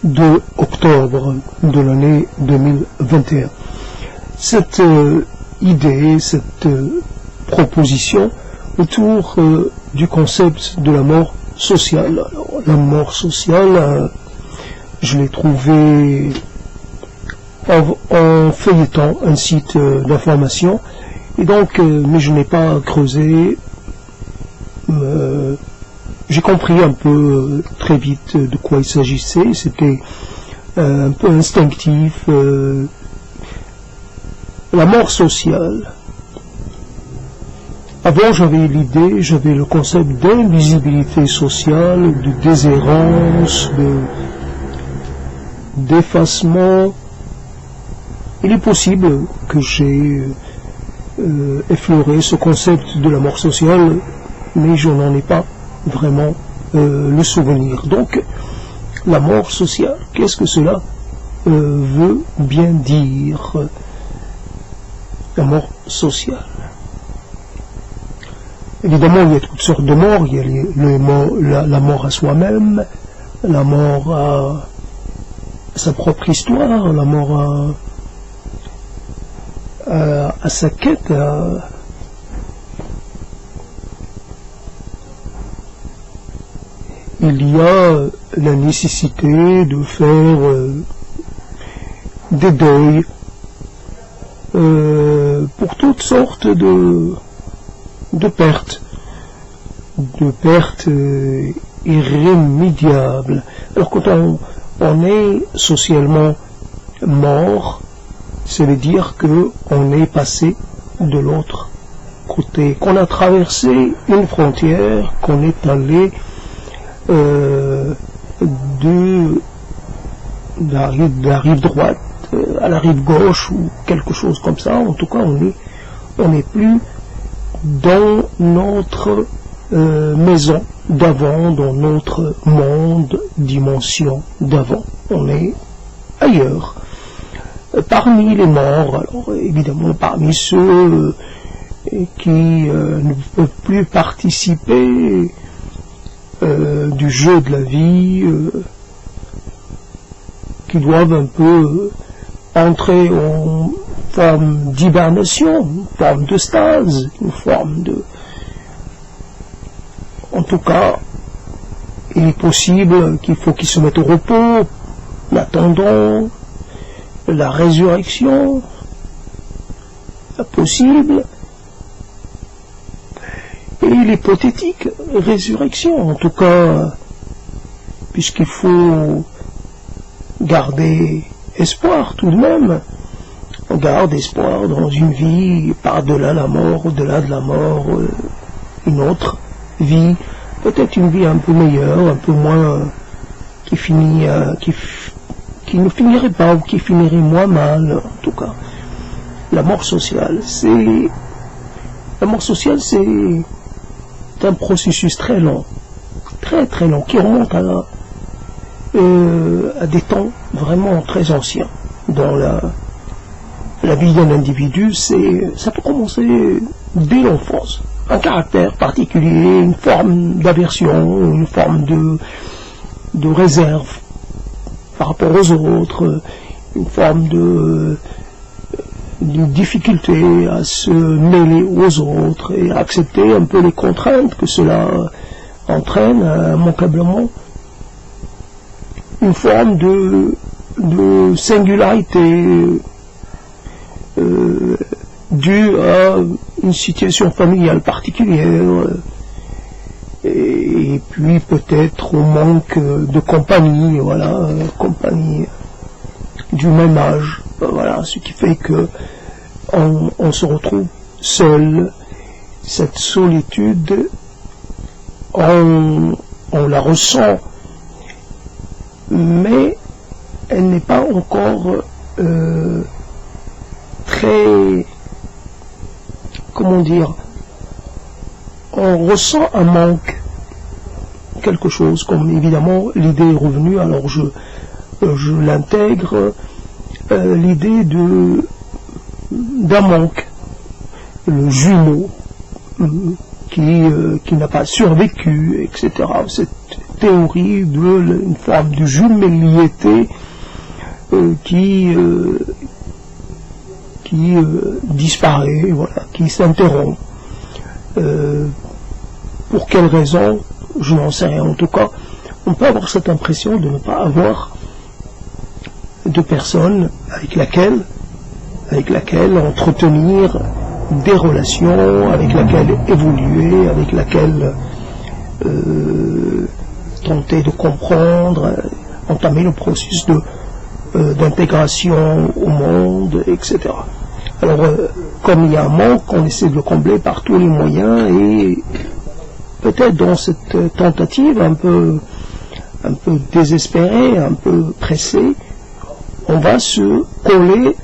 2 octobre de l'année 2021. Cette idée, cette proposition autour du concept de la mort sociale. Alors, la mort sociale, je l'ai trouvée en feuilletant un site d'information, et donc, mais je n'ai pas creusé. J'ai compris un peu très vite de quoi il s'agissait. C'était un peu instinctif. La mort sociale. Avant, j'avais l'idée, j'avais le concept d'invisibilité sociale, de déshérence, d'effacement. Il est possible que j'ai effleuré ce concept de la mort sociale, mais je n'en ai pas vraiment le souvenir. Donc, la mort sociale, qu'est-ce que cela veut bien dire? La mort sociale. Évidemment, il y a toutes sortes de morts. Il y a la mort à soi-même, la mort à sa propre histoire, la mort à sa quête, il y a la nécessité de faire des deuils pour toutes sortes de pertes irrémédiables. Alors quand on est socialement mort, ça veut dire qu'on est passé de l'autre côté, qu'on a traversé une frontière, qu'on est allé de la rive droite à la rive gauche ou quelque chose comme ça. En tout cas, on n'est plus dans notre maison d'avant, dans notre monde, dimension d'avant. On est ailleurs. Parmi les morts, alors évidemment parmi ceux qui ne peuvent plus participer du jeu de la vie, qui doivent un peu entrer en forme d'hibernation, une forme de stase, une forme de... En tout cas, il est possible qu'il faut qu'ils se mettent au repos, en attendant la résurrection, possible, et l'hypothétique résurrection, en tout cas, puisqu'il faut garder espoir tout de même. On garde espoir dans une vie par-delà la mort, au-delà de la mort, une autre vie, peut-être une vie un peu meilleure, un peu moins, qui ne finirait pas ou qui finirait moins mal, en tout cas. La mort sociale, c'est un processus très long, très très long, qui remonte à des temps vraiment très anciens. Dans la vie d'un individu, ça peut commencer dès l'enfance. Un caractère particulier, une forme d'aversion, une forme de réserve par rapport aux autres, une forme de difficulté à se mêler aux autres et à accepter un peu les contraintes que cela entraîne immanquablement. Une forme de singularité due à une situation familiale particulière, et puis peut-être au manque de compagnie, voilà, compagnie du même âge, voilà, ce qui fait que on se retrouve seul. Cette solitude, on la ressent, mais elle n'est pas encore très, comment dire, on ressent un manque, quelque chose, comme évidemment l'idée est revenue, alors je l'intègre, l'idée d'un manque, le jumeau qui n'a pas survécu, etc. Cette théorie d'une forme de jumelliété qui disparaît, voilà, qui s'interrompt. Pour quelle raison, je n'en sais rien. En tout cas, on peut avoir cette impression de ne pas avoir de personnes avec laquelle entretenir des relations, avec laquelle évoluer, avec laquelle tenter de comprendre, entamer le processus d'intégration au monde, etc. Alors, comme il y a un manque, on essaie de le combler par tous les moyens, et peut-être dans cette tentative un peu désespérée, un peu pressée, on va se coller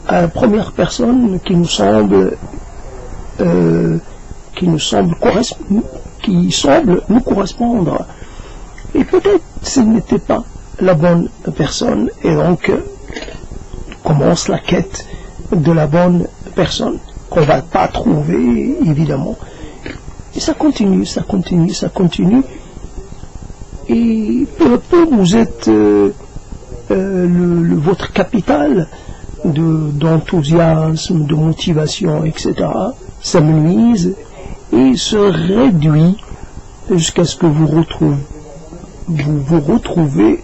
à la première personne qui semble nous correspondre. Et peut-être ce n'était pas la bonne personne, et donc commence la quête de la bonne personne, qu'on ne va pas trouver, évidemment. Et ça continue, et peu à peu vous êtes votre capital d'enthousiasme, de motivation, etc. s'amenuise et se réduit jusqu'à ce que vous vous retrouvez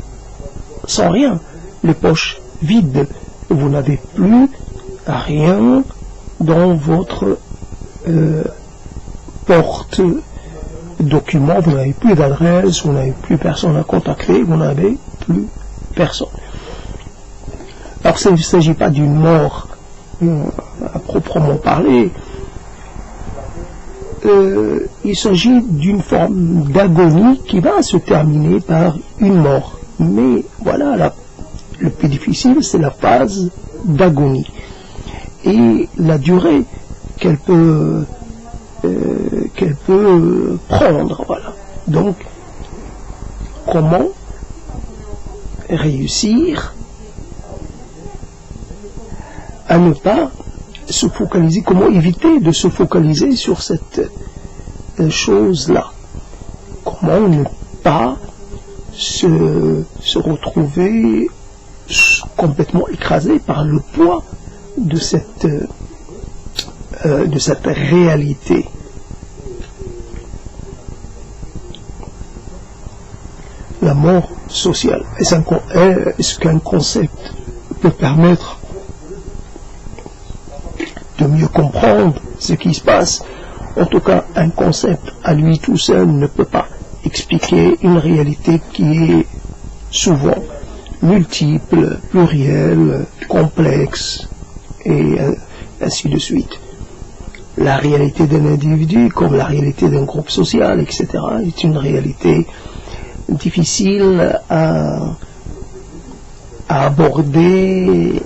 sans rien, les poches vides. Vous n'avez plus rien dans votre porte document, vous n'avez plus d'adresse, vous n'avez plus personne à contacter, vous n'avez plus personne. Alors il ne s'agit pas d'une mort à proprement parler, il s'agit d'une forme d'agonie qui va se terminer par une mort. Mais voilà, le plus difficile, c'est la phase d'agonie et la durée qu'elle peut prendre. Voilà. Donc, comment réussir à ne pas se focaliser, comment éviter de se focaliser sur cette chose-là, comment ne pas se retrouver complètement écrasé par le poids de cette réalité. La mort sociale, est-ce qu'un concept peut permettre de mieux comprendre ce qui se passe? En tout cas, un concept à lui tout seul ne peut pas expliquer une réalité qui est souvent multiple, plurielle, complexe, et ainsi de suite. La réalité d'un individu, comme la réalité d'un groupe social, etc., est une réalité difficile à aborder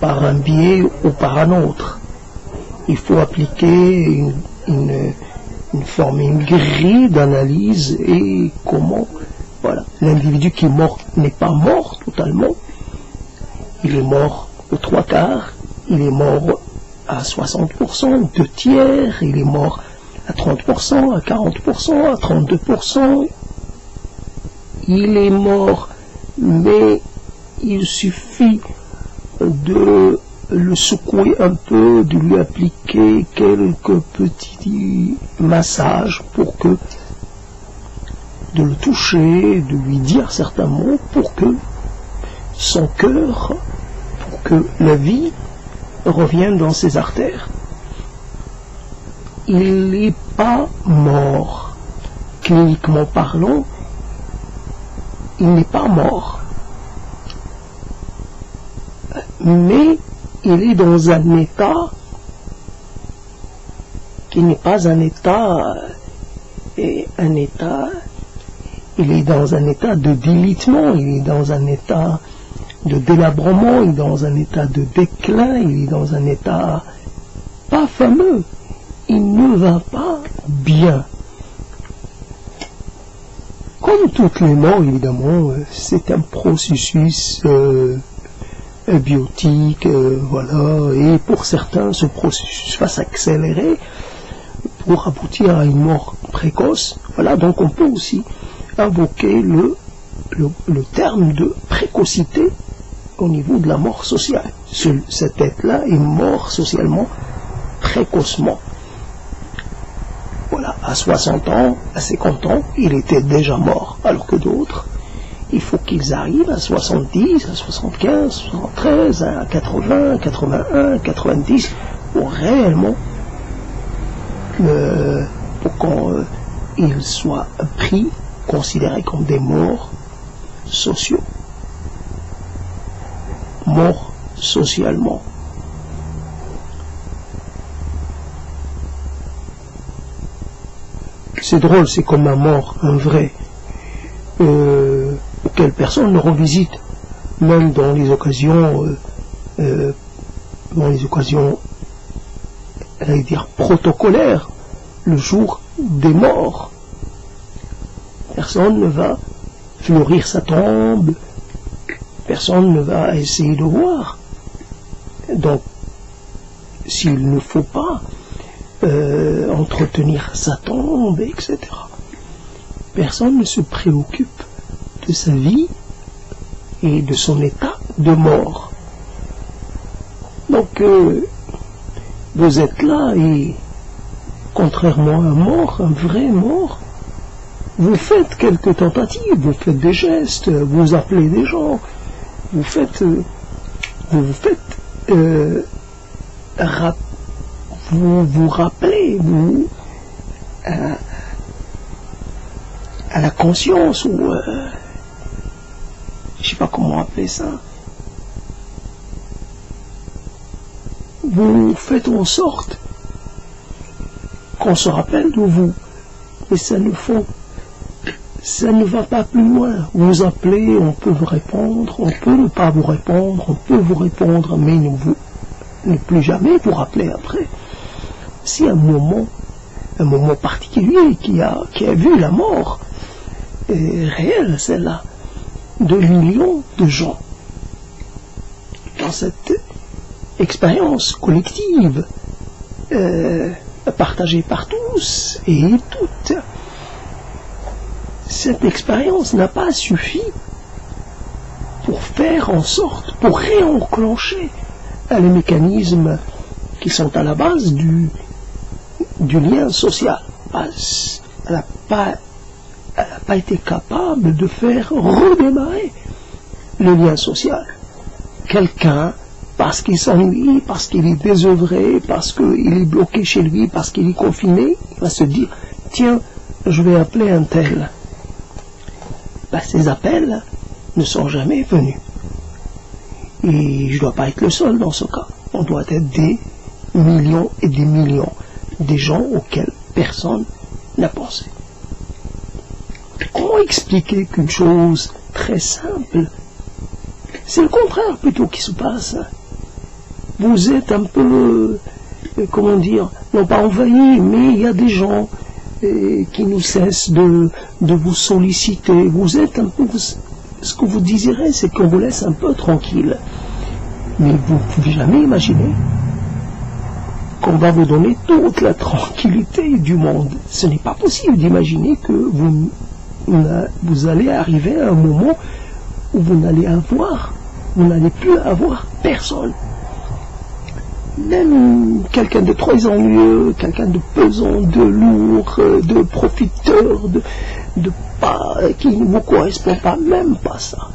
par un biais ou par un autre. Il faut appliquer une grille d'analyse et comment, voilà, l'individu qui est mort n'est pas mort totalement, il est mort aux 3/4, il est mort à 60%, 2/3, il est mort à 30%, à 40%, à 32%, il est mort, mais il suffit de le secouer un peu, de lui appliquer quelques petits massages pour que, de le toucher, de lui dire certains mots pour que son cœur, pour que la vie revienne dans ses artères. Il n'est pas mort, cliniquement parlant, il n'est pas mort, mais il est dans un état qui n'est pas un état, il est dans un état de délitement, il est dans un état de délabrement, il est dans un état de déclin, il est dans un état pas fameux, il ne va pas bien. Comme toutes les morts, évidemment, c'est un processus biotique, voilà, et pour certains, ce processus va s'accélérer pour aboutir à une mort précoce. Voilà, donc on peut aussi invoqué le terme de précocité au niveau de la mort sociale. Cet être-là est mort socialement précocement. Voilà, à 60 ans, à 50 ans, il était déjà mort, alors que d'autres, il faut qu'ils arrivent à 70, à 75, 73, à 80, 81, 90, pour réellement pour qu'ils soient pris, considérés comme des morts sociaux. Morts socialement. C'est drôle, c'est comme un mort, un vrai, auquel personne ne revisite, même dans les occasions, j'allais dire protocolaires, le jour des morts. Personne ne va fleurir sa tombe, personne ne va essayer de voir. Donc, s'il ne faut pas entretenir sa tombe, etc., personne ne se préoccupe de sa vie et de son état de mort. Donc, vous êtes là et, contrairement à un mort, un vrai mort, vous faites quelques tentatives, vous faites des gestes, vous appelez des gens, vous rappelez à la conscience, ou je ne sais pas comment appeler ça. Vous faites en sorte qu'on se rappelle de vous, mais ça ne va pas plus loin. Vous appelez, on peut vous répondre, on peut ne pas vous répondre, on peut vous répondre, mais ne plus jamais vous rappeler après. Si un moment particulier qui a vu la mort réelle, celle-là, de millions de gens, dans cette expérience collective partagée par tous et toutes, cette expérience n'a pas suffi pour faire en sorte, pour réenclencher les mécanismes qui sont à la base du lien social. Elle n'a pas été capable de faire redémarrer le lien social. Quelqu'un, parce qu'il s'ennuie, parce qu'il est désœuvré, parce qu'il est bloqué chez lui, parce qu'il est confiné, il va se dire, tiens, je vais appeler un tel. Ces appels ne sont jamais venus. Et je ne dois pas être le seul dans ce cas. On doit être des millions et des millions des gens auxquels personne n'a pensé. Comment expliquer qu'une chose très simple, c'est le contraire plutôt qui se passe? Vous êtes un peu, comment dire, non pas envahi, mais il y a des gens qui ne cessent de vous solliciter. Vous êtes un peu, ce que vous désirez, c'est qu'on vous laisse un peu tranquille. Mais vous ne pouvez jamais imaginer qu'on va vous donner toute la tranquillité du monde. Ce n'est pas possible d'imaginer que vous allez arriver à un moment où vous n'allez plus avoir personne. Même quelqu'un de très ennuyeux, quelqu'un de pesant, de lourd, de profiteur, qui ne vous correspond pas, même pas ça.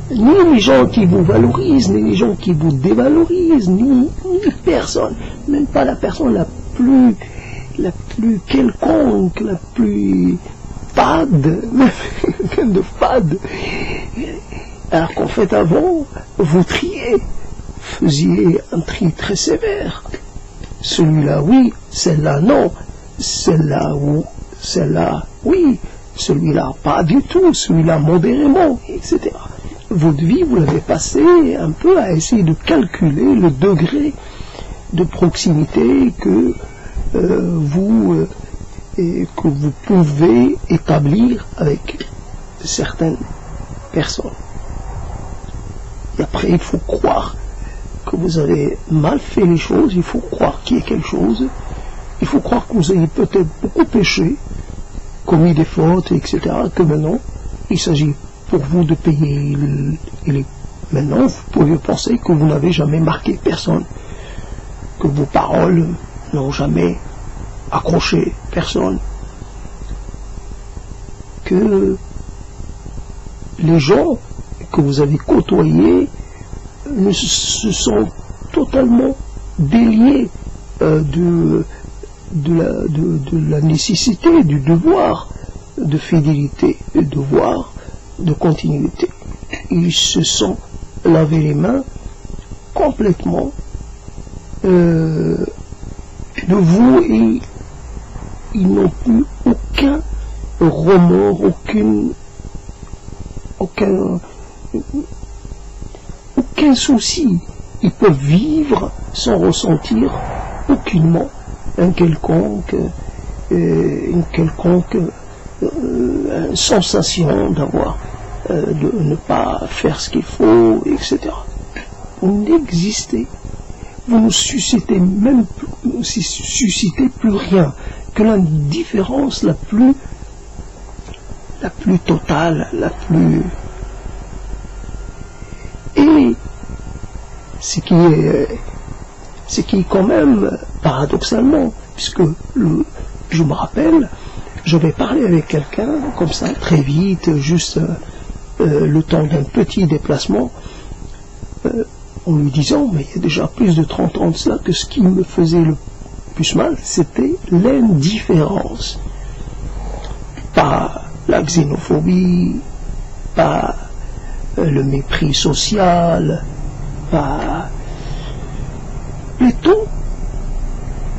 Ni les gens qui vous valorisent, ni les gens qui vous dévalorisent, ni personne, même pas la personne la plus quelconque, la plus fade, même quelqu'un de fade. Alors qu'en fait avant, vous faisiez un tri très sévère. Celui-là oui, celle-là non, celle-là oui, celui-là pas du tout, celui-là modérément, etc. Votre vie, vous l'avez passé un peu à essayer de calculer le degré de proximité que vous pouvez établir avec certaines personnes. Et après, il faut croire que vous avez mal fait les choses, il faut croire qu'il y a quelque chose il faut croire que vous avez peut-être beaucoup péché, commis des fautes, etc., que maintenant, il s'agit pour vous de payer Maintenant, vous pouvez penser que vous n'avez jamais marqué personne, que vos paroles n'ont jamais accroché personne, que les gens que vous avez côtoyés se sont totalement déliés de la nécessité, du devoir de fidélité, du devoir de continuité. Ils se sont lavés les mains complètement de vous et ils n'ont plus aucun remords, aucun souci. Ils peuvent vivre sans ressentir aucunement une quelconque sensation d'avoir de ne pas faire ce qu'il faut, etc. Vous n'existez, vous ne suscitez plus rien que l'indifférence la plus totale, et ce qui est quand même paradoxalement, puisque je me rappelle, j'avais parlé avec quelqu'un comme ça très vite, juste le temps d'un petit déplacement, en lui disant, mais il y a déjà plus de 30 ans de cela, que ce qui me faisait le plus mal, c'était l'indifférence. Pas la xénophobie, pas le mépris social, pas plutôt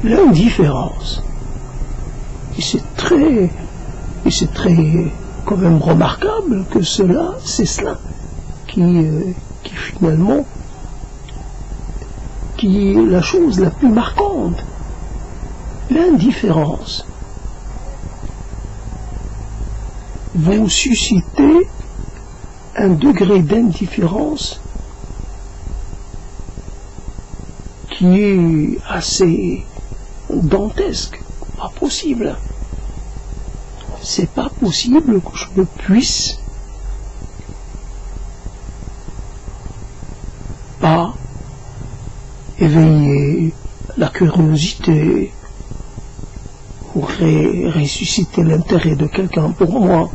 l'indifférence. Et c'est très quand même remarquable que c'est cela qui finalement qui est la chose la plus marquante. L'indifférence. Vous suscitez un degré d'indifférence qui est assez dantesque. Pas possible. C'est pas possible que je ne puisse pas éveiller la curiosité ou ressusciter l'intérêt de quelqu'un pour moi.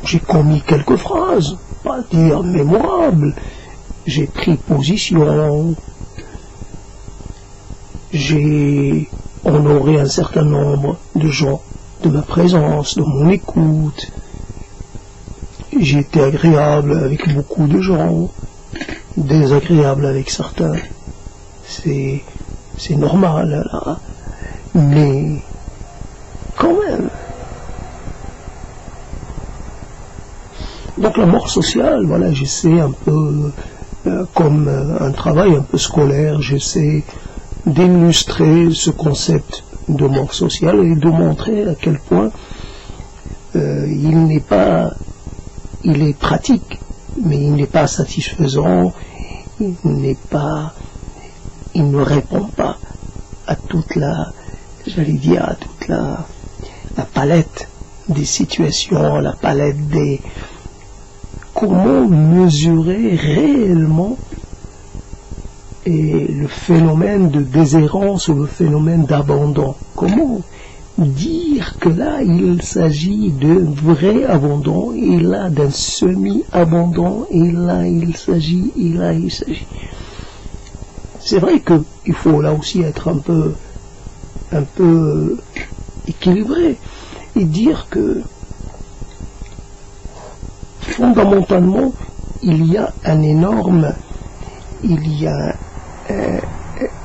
J'ai commis quelques phrases, pas dire mémorables, j'ai pris position, j'ai honoré un certain nombre de gens de ma présence, de mon écoute. J'ai été agréable avec beaucoup de gens, désagréable avec certains. C'est normal, là. Mais quand même. Donc la mort sociale, voilà, j'essaie un peu, comme un travail un peu scolaire, j'essaie d'illustrer ce concept de mort sociale et de montrer à quel point il est pratique, mais il n'est pas satisfaisant, il ne répond pas à toute la palette des situations, la palette des... Comment mesurer réellement le phénomène de déshérence ou le phénomène d'abandon? Comment dire que là il s'agit d'un vrai abandon et là d'un semi-abandon et là il s'agit. C'est vrai qu'il faut là aussi être un peu équilibré et dire que fondamentalement il y a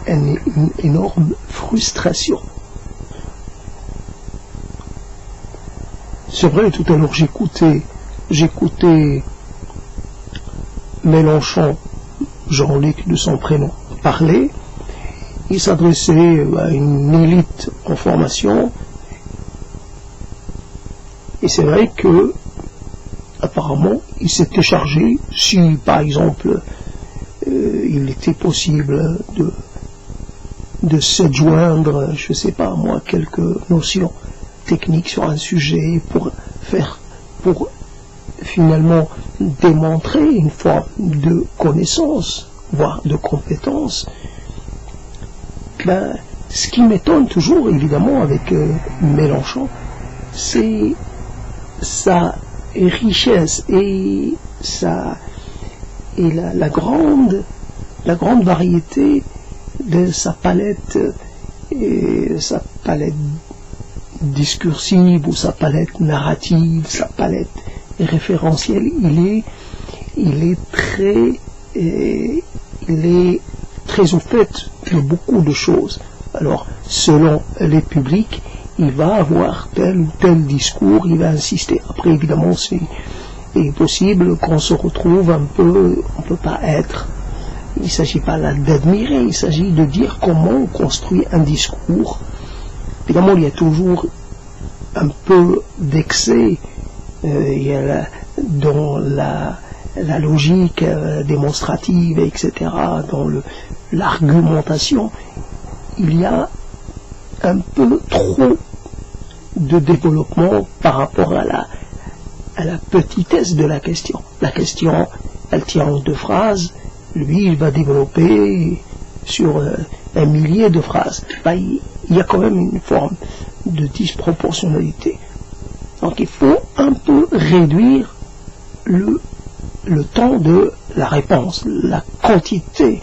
une énorme frustration. C'est vrai, tout à l'heure j'écoutais Mélenchon, Jean-Luc de son prénom, parler. Il s'adressait à une élite en formation. Et c'est vrai que apparemment il s'était chargé, si par exemple il était possible de s'adjoindre, je ne sais pas moi, quelques notions techniques sur un sujet pour finalement démontrer une forme de connaissance, voire de compétence. Ben, ce qui m'étonne toujours, évidemment, avec Mélenchon, c'est sa richesse et la grande variété de sa palette discursive ou sa palette narrative, sa palette référentielle. Il est très au fait de beaucoup de choses. Alors, selon les publics, il va avoir tel ou tel discours, il va insister. Après, évidemment, c'est possible qu'on se retrouve un peu, on ne peut pas être. Il ne s'agit pas là d'admirer, il s'agit de dire comment on construit un discours. Évidemment, il y a toujours un peu d'excès dans la logique démonstrative, etc., dans l'argumentation. Il y a un peu trop de développement par rapport à la petitesse de la question. La question, elle tient en 2 phrases. Lui, il va développer sur un millier de phrases. Ben, il y a quand même une forme de disproportionnalité. Donc il faut un peu réduire le temps de la réponse, la quantité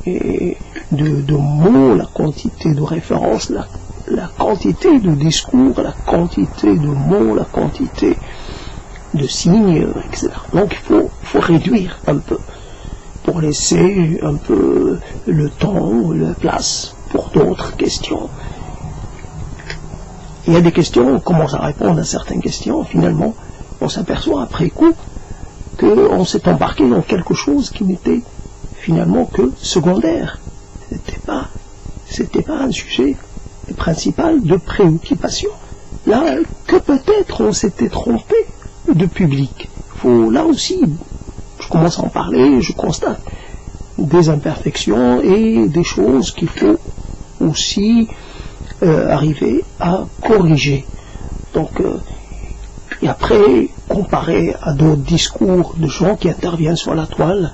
de mots, la quantité de références, la quantité de discours, la quantité de mots, la quantité de signes, etc. Donc il faut réduire un peu pour laisser un peu le temps, la place pour d'autres questions. Il y a des questions, on commence à répondre à certaines questions, finalement, on s'aperçoit après coup qu'on s'est embarqué dans quelque chose qui n'était finalement que secondaire. C'était pas un sujet principal de préoccupation. Là, que peut-être on s'était trompé de public. Là aussi, je commence à en parler, je constate des imperfections et des choses qu'il faut aussi arriver à corriger. Donc, et après, comparé à d'autres discours de gens qui interviennent sur la toile,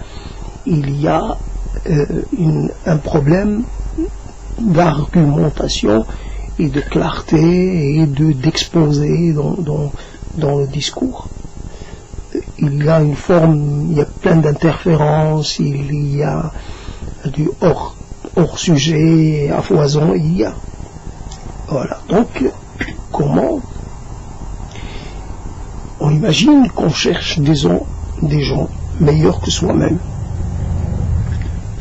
il y a un problème d'argumentation et de clarté et d'exposé dans le discours. Il y a une forme, il y a plein d'interférences, il y a du hors sujet à foison, il y a. Voilà. Donc, comment on imagine qu'on cherche des gens meilleurs que soi-même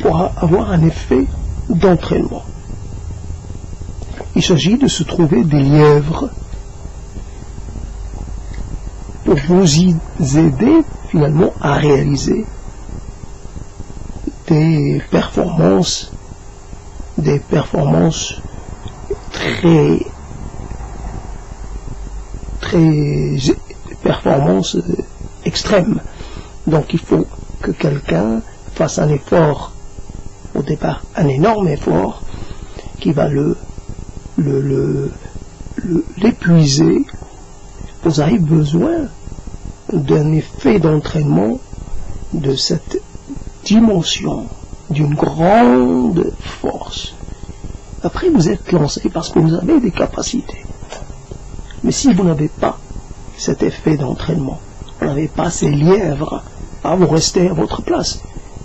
pour avoir un effet d'entraînement. Il s'agit de se trouver des lièvres pour vous aider finalement à réaliser des performances performances extrêmes. Donc il faut que quelqu'un fasse un effort, au départ un énorme effort, qui va l'épuiser. Vous avez besoin d'un effet d'entraînement de cette dimension, d'une grande force. Après, vous êtes lancé parce que vous avez des capacités. Mais si vous n'avez pas cet effet d'entraînement, vous n'avez pas ces lièvres, vous restez à votre place.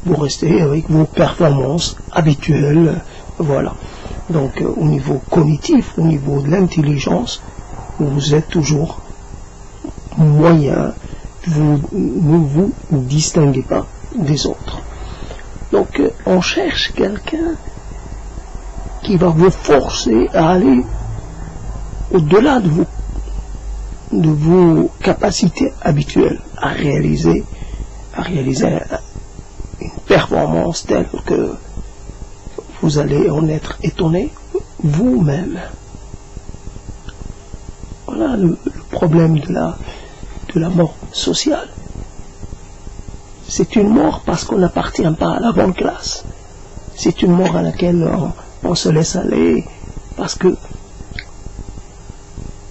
Vous restez avec vos performances habituelles. Voilà. Donc, au niveau cognitif, au niveau de l'intelligence, vous êtes toujours moyen, vous ne vous distinguez pas des autres. Donc on cherche quelqu'un qui va vous forcer à aller au-delà de vos capacités habituelles, à réaliser une performance telle que vous allez en être étonné vous-même. Voilà le problème de la mort sociale. C'est une mort parce qu'on n'appartient pas à la bonne classe. C'est une mort à laquelle on se laisse aller parce que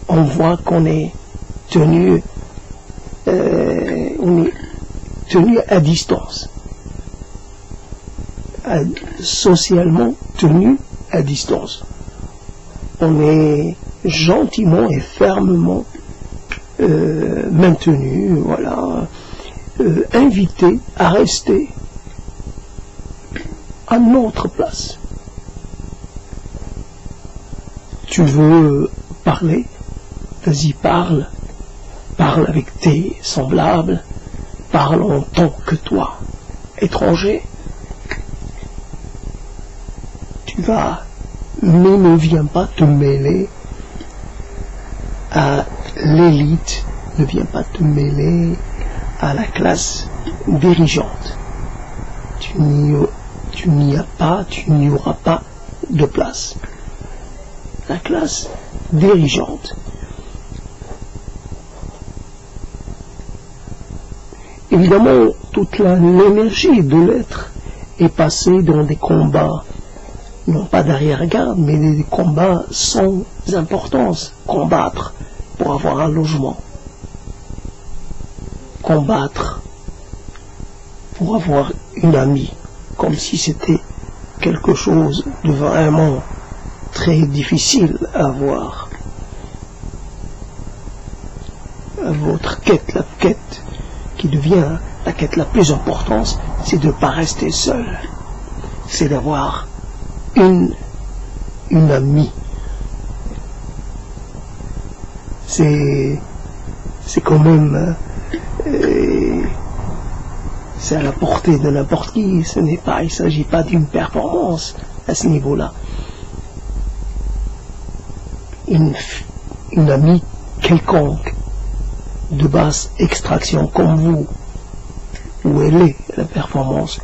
on voit qu'on est tenu à distance, socialement tenu à distance. On est gentiment et fermement maintenu, voilà, invité à rester à notre place. Tu veux parler, vas-y, parle avec tes semblables, parle en tant que toi, étranger. Tu vas, mais ne viens pas te mêler à l'élite, ne viens pas te mêler à la classe dirigeante. Tu n'y auras pas de place. La classe dirigeante. Évidemment, toute l'énergie de l'être est passée dans des combats, non pas d'arrière-garde, mais des combats sans importance. Combattre pour avoir un logement. Combattre pour avoir une amie, comme si c'était quelque chose de vraiment très difficile à avoir. Votre quête, la quête qui devient la quête la plus importante, c'est de ne pas rester seul. C'est d'avoir une amie. C'est quand même c'est à la portée de n'importe qui. Il ne s'agit pas d'une performance à ce niveau-là. Une amie quelconque de basse extraction comme vous, où elle est la performance,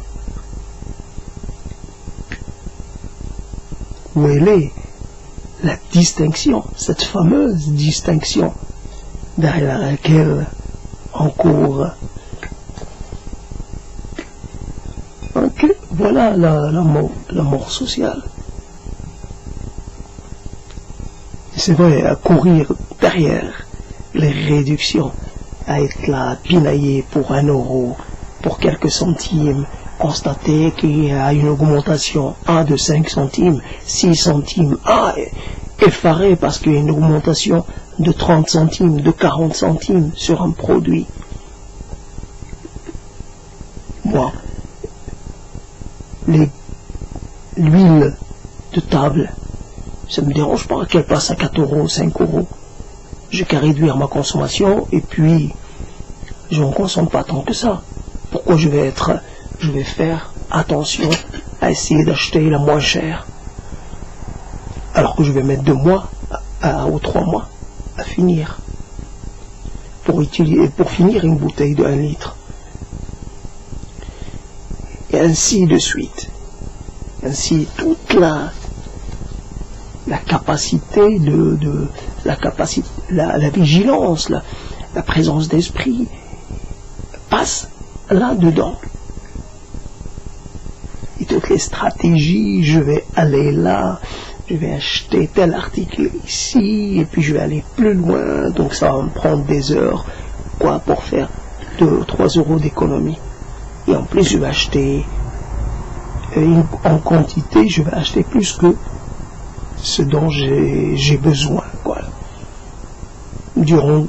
où elle est la distinction, cette fameuse distinction derrière laquelle on court. Ok, voilà la mort sociale. C'est vrai, à courir derrière les réductions, à être là, pinailler pour 1 euro, pour quelques centimes, constater qu'il y a une augmentation de 5 centimes, 6 centimes, effaré parce qu'il y a une augmentation de 30 centimes, de 40 centimes sur un produit. Moi, l'huile de table, ça ne me dérange pas qu'elle passe à 4 euros, 5 euros. J'ai qu'à réduire ma consommation et puis je ne consomme pas tant que ça. Pourquoi je vais faire attention à essayer d'acheter la moins chère alors que je vais mettre 2 mois ou 3 mois à finir pour finir une bouteille de 1 litre. Et ainsi de suite. Ainsi toute la capacité la vigilance, la présence d'esprit passe là-dedans. Et toutes les stratégies, je vais aller là, je vais acheter tel article ici, et puis je vais aller plus loin, donc ça va me prendre des heures, pour faire 2 ou 3 euros d'économie. Et en plus, je vais acheter en quantité, je vais acheter plus que ce dont j'ai besoin, durant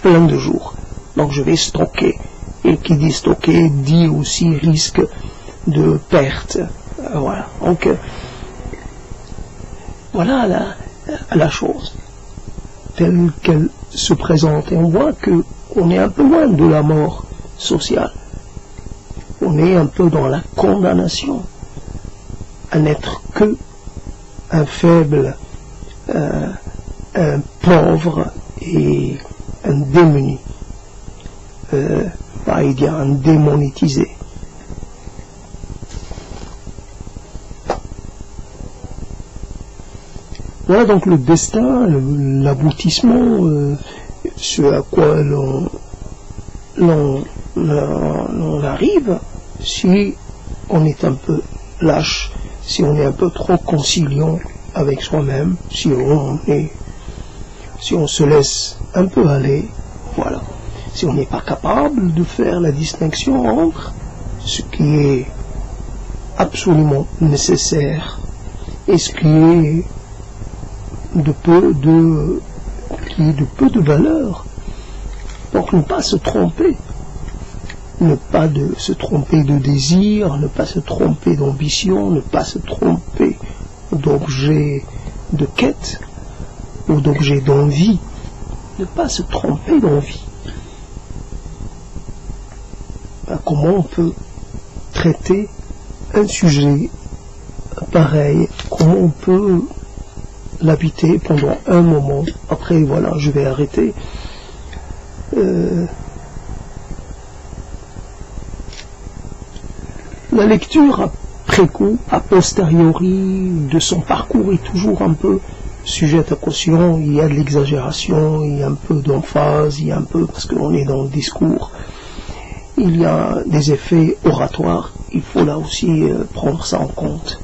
plein de jours. Donc je vais stocker. Et qui dit stocker dit aussi risque de perte. Voilà. Donc voilà la chose telle qu'elle se présente. Et on voit qu'on est un peu loin de la mort sociale. On est un peu dans la condamnation à n'être que un faible, un pauvre et un démuni, il y a un démonétisé. Voilà donc le destin, l'aboutissement, ce à quoi l'on arrive si on est un peu lâche, si on est un peu trop conciliant avec soi-même, si on se laisse un peu aller, voilà. Si on n'est pas capable de faire la distinction entre ce qui est absolument nécessaire et ce qui est de peu de valeur. Donc ne pas se tromper, ne pas se tromper de désir, ne pas se tromper d'ambition, ne pas se tromper d'objet de quête ou d'objet d'envie, ne pas se tromper d'envie. Comment on peut traiter un sujet pareil, comment on peut l'habiter pendant un moment, après voilà, je vais arrêter. La lecture après coup, a posteriori de son parcours est toujours un peu sujette à caution, il y a de l'exagération, il y a un peu d'emphase, il y a un peu, parce qu'on est dans le discours, il y a des effets oratoires, il faut là aussi prendre ça en compte.